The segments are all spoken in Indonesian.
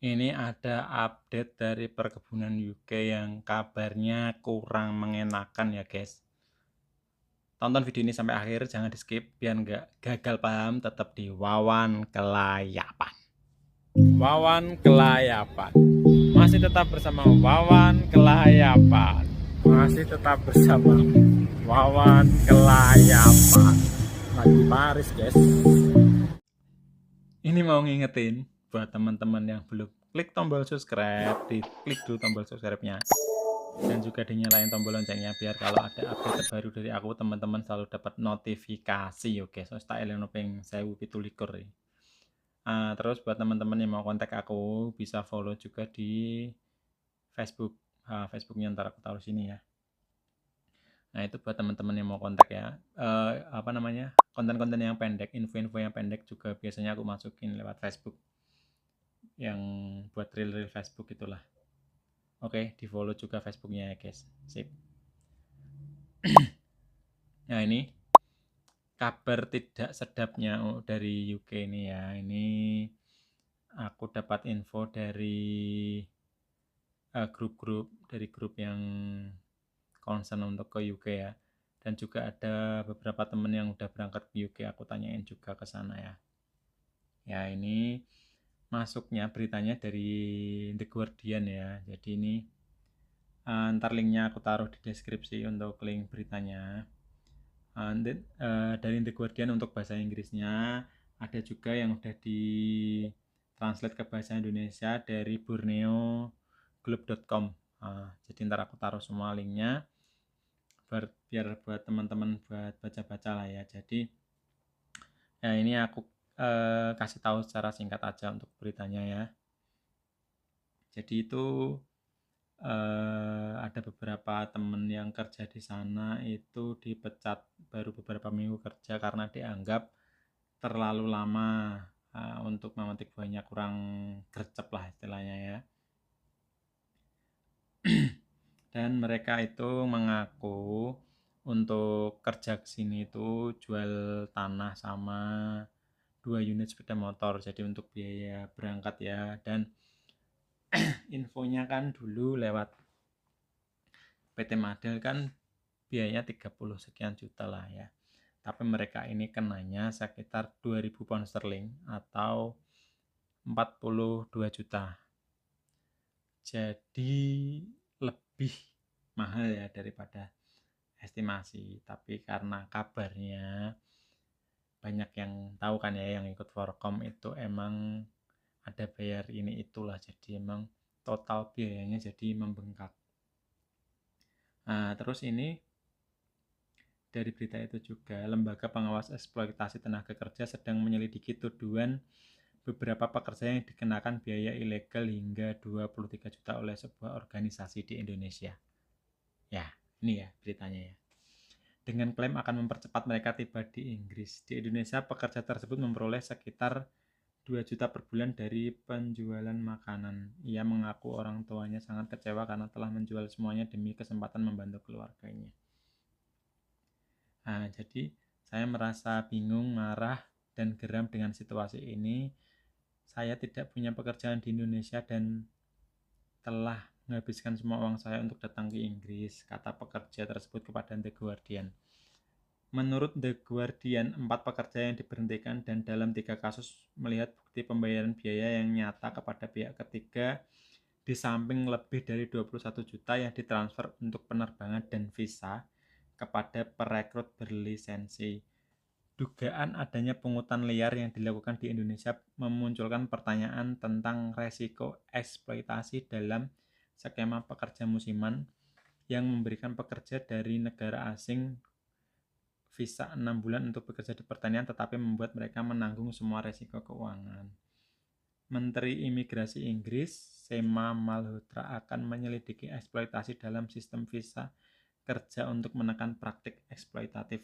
Ini ada update dari perkebunan UK yang kabarnya kurang mengenakan ya guys. Tonton video ini sampai akhir, jangan di skip biar nggak gagal paham, tetap di Wawan Kelayapan. Wawan Kelayapan. Masih tetap bersama Wawan Kelayapan. Masih tetap bersama Wawan Kelayapan. Lagi Paris guys. Ini mau ngingetin buat teman-teman yang belum klik tombol subscribe, diklik dulu tombol subscribe-nya dan juga dinyalain tombol loncengnya biar kalau ada update terbaru dari aku teman-teman selalu dapat notifikasi. Oke, so tak eling ping 1017. Terus buat teman-teman yang mau kontak aku bisa follow juga di Facebook. Facebooknya ntar aku taruh sini ya. Nah itu buat teman-teman yang mau kontak ya. Apa namanya, konten-konten yang pendek, info-info yang pendek juga biasanya aku masukin lewat Facebook, yang buat reel-reel Facebook itulah. Oke, di follow juga Facebooknya ya guys. Sip. Nah ini kabar tidak sedapnya dari UK ini ya. Ini aku dapat info dari grup-grup, dari grup yang concern untuk ke UK ya. Dan juga ada beberapa temen yang udah berangkat ke UK, aku tanyain juga ke sana ya. Ya ini masuknya beritanya dari The Guardian ya. Jadi ini ntar linknya aku taruh di deskripsi untuk link beritanya. Dari The Guardian untuk bahasa Inggrisnya, ada juga yang udah di translate ke bahasa Indonesia dari borneoglobe.com. Jadi ntar aku taruh semua linknya biar buat teman-teman buat baca-baca lah ya. Jadi ya ini aku kasih tahu secara singkat aja untuk beritanya ya. Jadi itu ada beberapa temen yang kerja di sana itu dipecat baru beberapa minggu kerja karena dianggap terlalu lama untuk memetik buahnya, kurang gercep lah istilahnya ya. Dan mereka itu mengaku untuk kerja ke sini itu jual tanah sama 2 unit sepeda motor, jadi untuk biaya berangkat ya. Dan infonya kan dulu lewat PT Madel kan biayanya 30 sekian juta lah ya. Tapi mereka ini kenanya sekitar 2000 pound sterling atau 42 juta. Jadi lebih mahal ya daripada estimasi. Tapi karena kabarnya banyak yang tahu kan ya, yang ikut Forkom itu emang ada bayar ini itulah, jadi emang total biayanya jadi membengkak. Nah terus ini dari berita itu juga, Lembaga Pengawas Eksploitasi Tenaga Kerja sedang menyelidiki tuduhan beberapa pekerja yang dikenakan biaya ilegal hingga 23 juta oleh sebuah organisasi di Indonesia. Ya, ini ya beritanya ya. Dengan klaim akan mempercepat mereka tiba di Inggris. Di Indonesia, pekerja tersebut memperoleh sekitar 2 juta per bulan dari penjualan makanan. Ia mengaku orang tuanya sangat kecewa karena telah menjual semuanya demi kesempatan membantu keluarganya. Nah, jadi saya merasa bingung, marah, dan geram dengan situasi ini. Saya tidak punya pekerjaan di Indonesia dan telah menghabiskan semua uang saya untuk datang ke Inggris, kata pekerja tersebut kepada The Guardian. Menurut The Guardian, 4 pekerja yang diberhentikan dan dalam 3 kasus melihat bukti pembayaran biaya yang nyata kepada pihak ketiga di samping lebih dari 21 juta yang ditransfer untuk penerbangan dan visa kepada perekrut berlisensi. Dugaan adanya pungutan liar yang dilakukan di Indonesia memunculkan pertanyaan tentang resiko eksploitasi dalam skema pekerja musiman yang memberikan pekerja dari negara asing visa 6 bulan untuk bekerja di pertanian tetapi membuat mereka menanggung semua resiko keuangan. Menteri Imigrasi Inggris, Sema Malhotra, akan menyelidiki eksploitasi dalam sistem visa kerja untuk menekan praktik eksploitatif.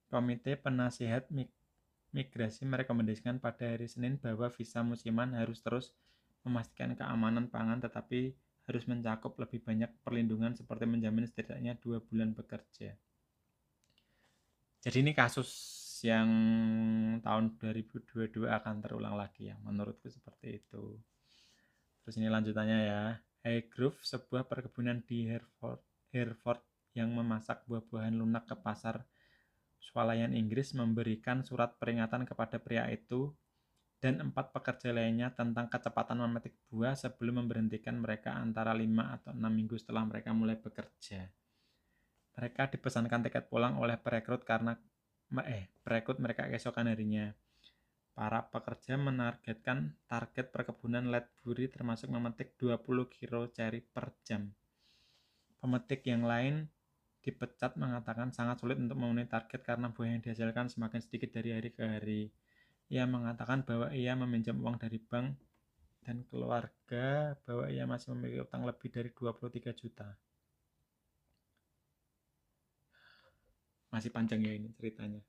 Komite Penasihat Migrasi merekomendasikan pada hari Senin bahwa visa musiman harus terus memastikan keamanan pangan tetapi harus mencakup lebih banyak perlindungan seperti menjamin setidaknya 2 bulan bekerja. Jadi ini kasus yang tahun 2022 akan terulang lagi ya, menurutku seperti itu. Terus ini lanjutannya ya. Highgrove, sebuah perkebunan di Hereford yang memasak buah-buahan lunak ke pasar swalayan Inggris, memberikan surat peringatan kepada pria itu dan 4 pekerja lainnya tentang kecepatan memetik buah sebelum memberhentikan mereka antara 5 atau 6 minggu setelah mereka mulai bekerja. Mereka dipesankan tiket pulang oleh perekrut mereka keesokan harinya. Para pekerja menargetkan target perkebunan Ledbury termasuk memetik 20 kilo ceri per jam. Pemetik yang lain dipecat mengatakan sangat sulit untuk memenuhi target karena buah yang dihasilkan semakin sedikit dari hari ke hari. Ia mengatakan bahwa ia meminjam uang dari bank dan keluarga, bahwa ia masih memiliki utang lebih dari 23 juta. Masih panjang ya ini ceritanya.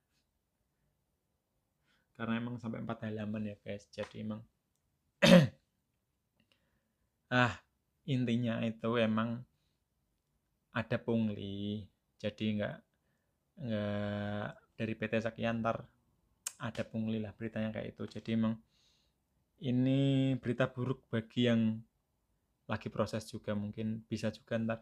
Karena emang sampai 4 halaman ya guys. Jadi emang intinya itu emang ada pungli. Jadi nggak dari PT sekian ntar ada pungli lah beritanya kayak itu. Jadi emang ini berita buruk bagi yang lagi proses juga, mungkin bisa juga ntar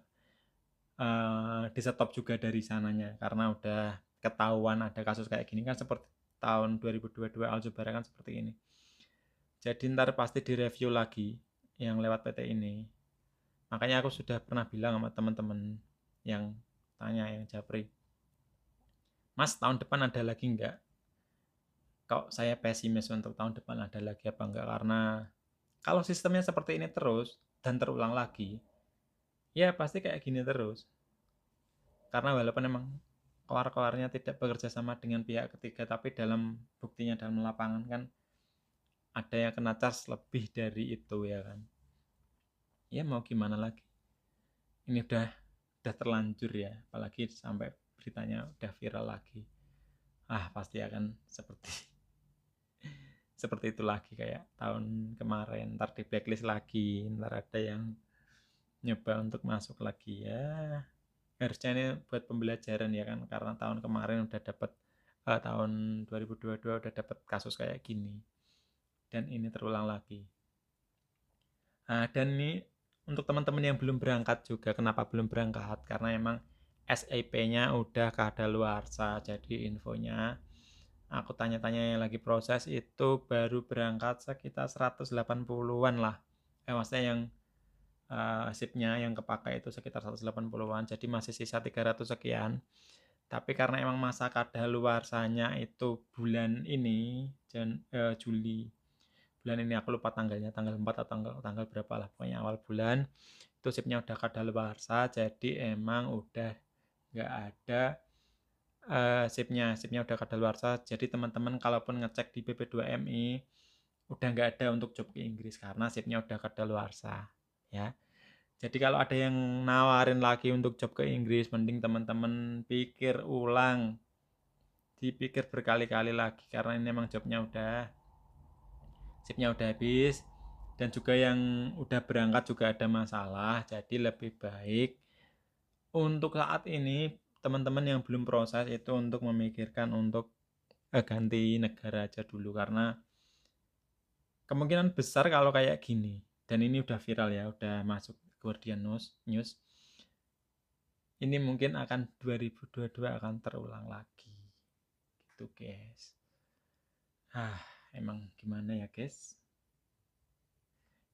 di stop juga dari sananya karena udah ketahuan ada kasus kayak gini kan, seperti tahun 2022 Alzubaira kan seperti ini. Jadi ntar pasti direview lagi yang lewat PT ini. Makanya aku sudah pernah bilang sama teman-teman yang tanya, yang japri, Mas tahun depan ada lagi enggak? Kok saya pesimis untuk tahun depan ada lagi apa enggak, karena kalau sistemnya seperti ini terus dan terulang lagi, ya pasti kayak gini terus. Karena walaupun memang keluar-keluarnya tidak bekerja sama dengan pihak ketiga, tapi dalam buktinya dalam lapangan kan ada yang kena charge lebih dari itu ya kan. Ya mau gimana lagi. Ini udah terlanjur ya, apalagi sampai beritanya udah viral lagi. Pasti akan seperti itu lagi kayak tahun kemarin, ntar di blacklist lagi, ntar ada yang nyoba untuk masuk lagi ya. Harusnya ini buat pembelajaran ya kan, karena tahun kemarin udah dapat tahun 2022 udah dapat kasus kayak gini dan ini terulang lagi. Dan ini untuk teman-teman yang belum berangkat juga, kenapa belum berangkat? Karena emang SIP-nya udah kadaluarsa. Jadi infonya aku tanya-tanya yang lagi proses itu baru berangkat sekitar 180-an lah. Maksudnya yang SIP-nya yang kepakai itu sekitar 180-an, jadi masih sisa 300 sekian. Tapi karena emang masa kadaluarsanya itu bulan ini, Juli. Bulan ini aku lupa tanggalnya, tanggal 4 atau tanggal berapa lah, pokoknya awal bulan. Itu SIP-nya udah kadaluarsa, jadi emang udah nggak ada SIP-nya udah kadaluarsa. Jadi teman-teman kalaupun ngecek di BP2MI udah nggak ada untuk job ke Inggris karena SIP-nya udah kadaluarsa ya. Jadi kalau ada yang nawarin lagi untuk job ke Inggris, mending teman-teman pikir ulang, dipikir berkali-kali lagi, karena ini memang SIP-nya udah habis, dan juga yang udah berangkat juga ada masalah. Jadi lebih baik untuk saat ini teman-teman yang belum proses itu untuk memikirkan untuk ganti negara aja dulu, karena kemungkinan besar kalau kayak gini, dan ini udah viral ya, udah masuk Guardian News, ini mungkin akan 2022 akan terulang lagi gitu guys. Emang gimana ya guys,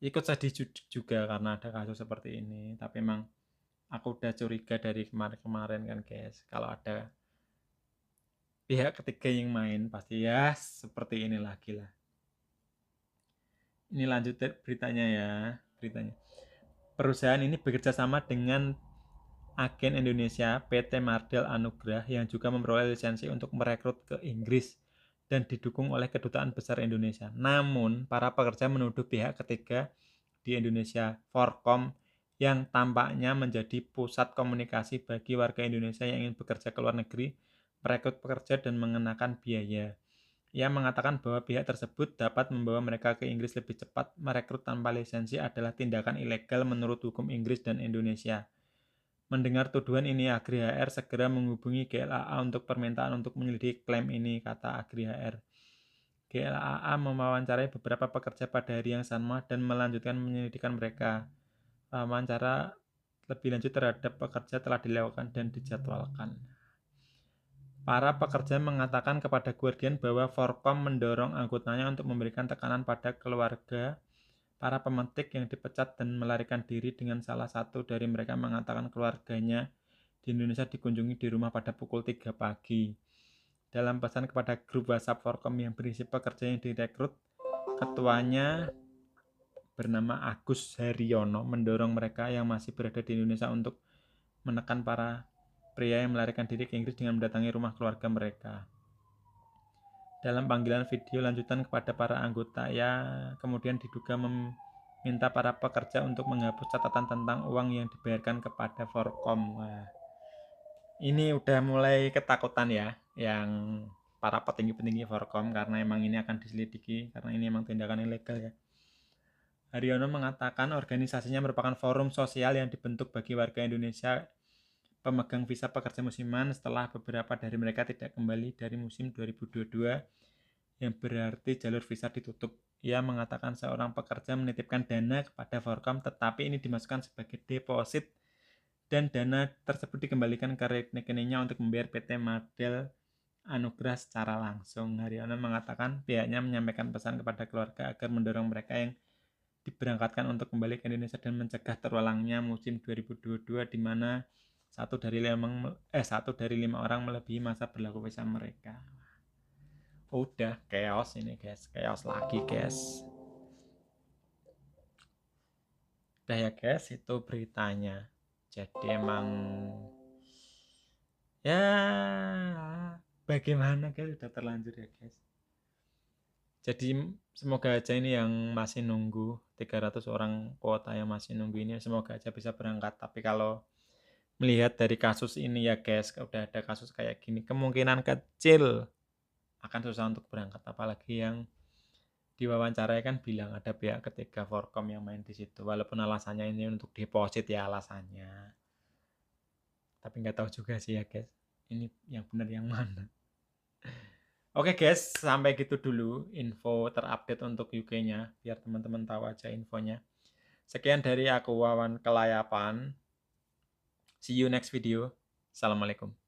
ikut sedih juga karena ada kasus seperti ini. Tapi emang aku udah curiga dari kemarin-kemarin kan guys, kalau ada pihak ketiga yang main pasti ya seperti ini lagi lah. Ini lanjut beritanya ya. Perusahaan ini bekerja sama dengan agen Indonesia PT Mardel Anugrah yang juga memperoleh lisensi untuk merekrut ke Inggris dan didukung oleh Kedutaan Besar Indonesia. Namun, para pekerja menuduh pihak ketiga di Indonesia, Forkom, yang tampaknya menjadi pusat komunikasi bagi warga Indonesia yang ingin bekerja ke luar negeri, merekrut pekerja dan mengenakan biaya. Ia mengatakan bahwa pihak tersebut dapat membawa mereka ke Inggris lebih cepat. Merekrut tanpa lisensi adalah tindakan ilegal menurut hukum Inggris dan Indonesia. Mendengar tuduhan ini, Agri HR segera menghubungi GLAA untuk permintaan untuk menyelidiki klaim ini, kata Agri HR. GLAA mewawancarai beberapa pekerja pada hari yang sama dan melanjutkan penyelidikan mereka. Wawancara lebih lanjut terhadap pekerja telah dilakukan dan dijadwalkan. Para pekerja mengatakan kepada Guardian bahwa Forkom mendorong anggotanya untuk memberikan tekanan pada keluarga para pemetik yang dipecat dan melarikan diri, dengan salah satu dari mereka mengatakan keluarganya di Indonesia dikunjungi di rumah pada pukul 3 pagi. Dalam pesan kepada grup WhatsApp Forkom yang berisi pekerja yang direkrut, ketuanya bernama Agus Haryono mendorong mereka yang masih berada di Indonesia untuk menekan para pria yang melarikan diri ke Inggris dengan mendatangi rumah keluarga mereka. Dalam panggilan video lanjutan kepada para anggota, kemudian diduga meminta para pekerja untuk menghapus catatan tentang uang yang dibayarkan kepada Forkom. Wah, ini udah mulai ketakutan ya, yang para petinggi-petinggi Forkom, karena emang ini akan diselidiki, karena ini emang tindakan ilegal ya. Haryono mengatakan organisasinya merupakan forum sosial yang dibentuk bagi warga Indonesia pemegang visa pekerja musiman setelah beberapa dari mereka tidak kembali dari musim 2022, yang berarti jalur visa ditutup. Ia mengatakan seorang pekerja menitipkan dana kepada Forkom, tetapi ini dimasukkan sebagai deposit dan dana tersebut dikembalikan ke rekeningnya untuk membayar PT Madel Anugrah secara langsung. Haryono mengatakan pihaknya menyampaikan pesan kepada keluarga agar mendorong mereka yang diberangkatkan untuk kembali ke Indonesia dan mencegah terulangnya musim 2022 di mana satu dari 5 orang melebihi masa berlaku visa mereka. Udah chaos ini guys, chaos lagi guys. Udah ya guys, itu beritanya. Jadi emang ya bagaimana guys, udah terlanjur ya guys. Jadi semoga aja ini yang masih nunggu 300 orang kuota yang masih nunggu ini semoga aja bisa berangkat. Tapi kalau melihat dari kasus ini ya guys, udah ada kasus kayak gini, kemungkinan kecil akan susah untuk berangkat. Apalagi yang diwawancarai kan bilang ada pihak ketiga Forkom yang main di situ. Walaupun alasannya ini untuk deposit ya alasannya. Tapi nggak tahu juga sih ya guys. Ini yang benar yang mana. Oke guys, sampai gitu dulu info terupdate untuk UK-nya. Biar teman-teman tahu aja infonya. Sekian dari aku Wawan Kelayapan. See you next video. Assalamualaikum.